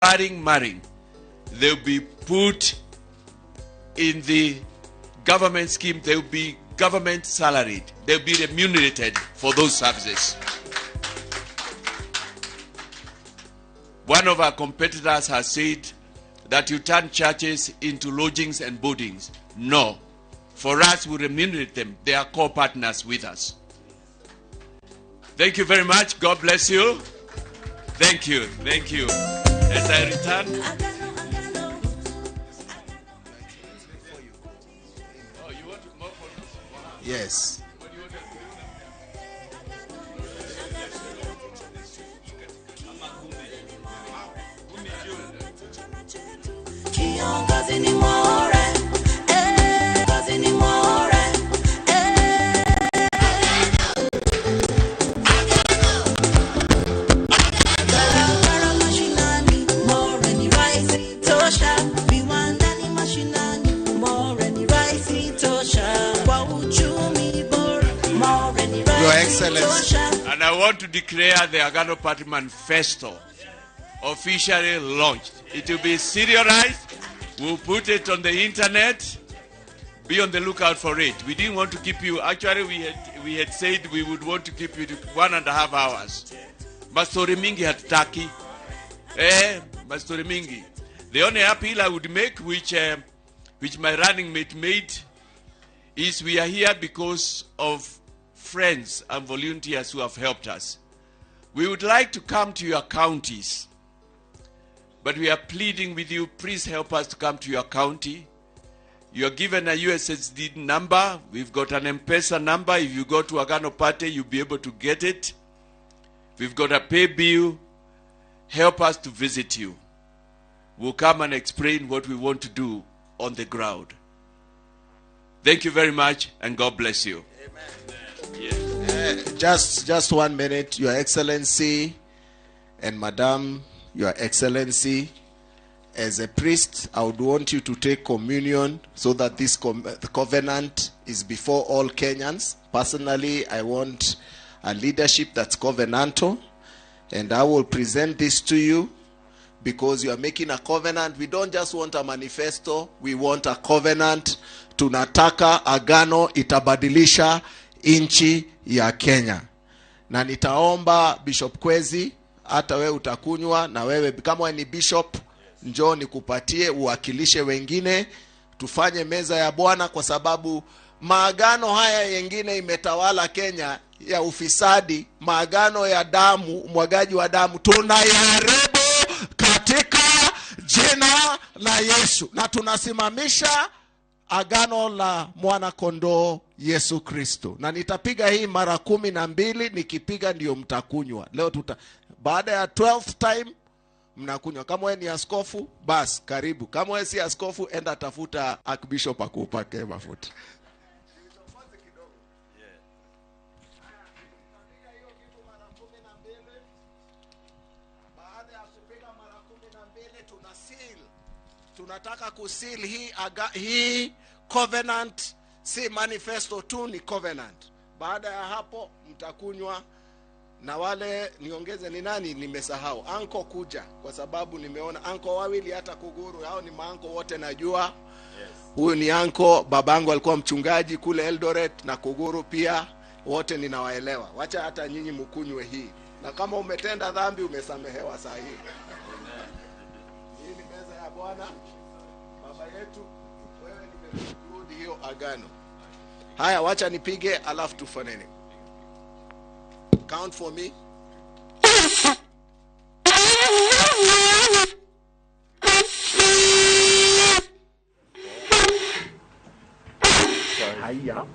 marrying, they'll be put in the government scheme. They'll be government salaried. They'll be remunerated for those services. One of our competitors has said that you turn churches into lodgings and boardings. No. For us, we remunerate them. They are co-partners with us. Thank you very much. God bless you. Thank you. Thank you. As I return. Oh, you want to more photos? Yes. Your Excellency. And I want to declare the Agano Party Manifesto officially launched. It will be serialized. We'll put it on the internet. Be on the lookout for it. We didn't want to keep you. Actually, we had said we would want to keep you to 1.5 hours. Mastori mingi hatutaki. Mastori mingi. The only appeal I would make, which my running mate made, is we are here because of friends and volunteers who have helped us. We would like to come to your counties, but we are pleading with you, please help us to come to your county. You are given a USSD number. We've got an M-Pesa number. If you go to Agano Party, you'll be able to get it. We've got a pay bill. Help us to visit you. We'll come and explain what we want to do on the ground. Thank you very much, and God bless you. Amen. Just 1 minute, Your Excellency and Madam, Your Excellency. As a priest, I would want you to take communion so that this covenant is before all Kenyans. Personally, I want a leadership that's covenantal, and I will present this to you because you are making a covenant. We don't just want a manifesto, we want a covenant. Tunataka agano itabadilisha inchi ya Kenya. Na nitaomba Bishop Kwezi, hata wewe utakunywa, na wewe kama ni bishop, njoo nikupatie uwakilishe wengine, tufanye meza ya Bwana, kwa sababu maagano haya yengine imetawala Kenya ya ufisadi, maagano ya damu, mwagaji wa damu, tunayaharibu katika jina la Yesu, na tunasimamisha agano la mwana kondoo Yesu Kristo. Na nitapiga hii mara 12, nikipiga ndio mtakunywa. Leo baada ya 12th time mnakunywa. Kama wewe ni askofu, bas karibu. Kama wewe si askofu, enda tafuta archbishop akupake mafuta. Baada ya kupiga mara 12 tuna seal. Tunataka kuseal hii covenant, si manifesto tu, ni covenant. Baada ya hapo mtakunywa. Na wale niongeze ni nani nimesahau, anko kuja, kwa sababu nimeona anko wawili hata Kuguru, hao ni maanko wote najua. Yes. Huyu ni anko, babangu alikuwa mchungaji kule Eldoret, na Kuguru pia, wote ninawaelewa. Wacha hata nyinyi mkunywe hii, na kama umetenda dhambi umesamehewa saa hii. Hii ni meza ya Bwana baba yetu, wewe nimerudi hiyo agano. Haya, wacha nipige alafu tufanene. Count for me. Hiya.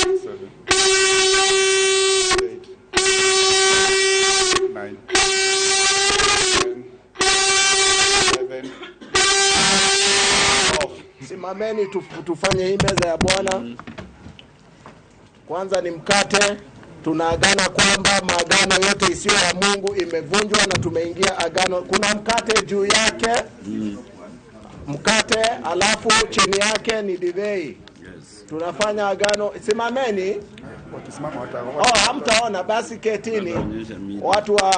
6, 7, 8, 9, 10, 11. Simameni tufanye hii meza ya Bwana. Kwanza ni mkate. Tunaagana kwamba maagano yote isiyo ya Mungu imevunjwa na tumeingia agano. Kuna mkate juu yake. Mkate alafu chini yake ni divei. Tunafanya agano. Simameni. wakisimama hamtaona, basi ketini. Watu wa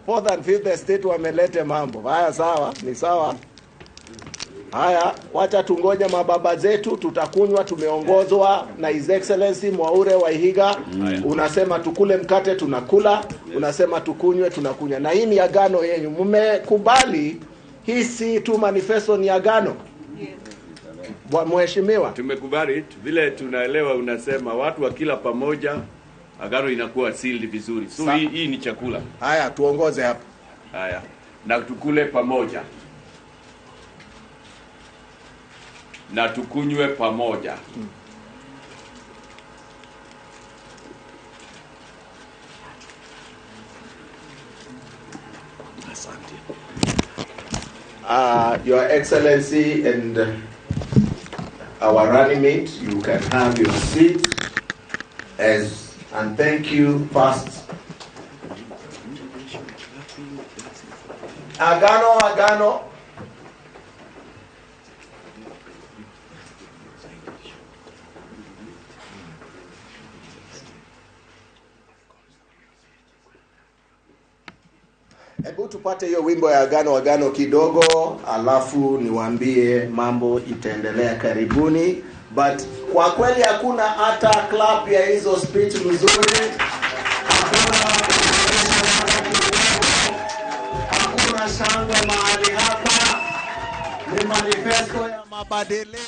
4th and 5th estate wamelete mambo. Haya sawa, ni sawa. Haya, wacha tungoje mababa zetu, tutakunywa, tumeongozwa na His Excellency Mwaure Waihiga. Unasema tukule mkate, tunakula. Unasema tukunywe, tunakunywa. Na hii ni agano yenu. Mmekubali hii si tu manifesto, ni agano. Mheshimiwa, tumekubali vile tunaelewa. Unasema watu wa kila pamoja, agano inakuwa sealed vizuri. So hii ni chakula. Haya, tuongoze hapa. Haya, na tukule pamoja. Na tukunywe pamoja. Asante. Your Excellency and our running mate, you can have your seat and thank you first. Agano. Hebu tupate hiyo wimbo ya agano kidogo, alafu niwaambie mambo itaendelea karibuni. But kwa kweli hakuna hata club ya hizo speech mzuri. Hakuna shangwe mahali hapa. Ni manifesto ya mabadiliko.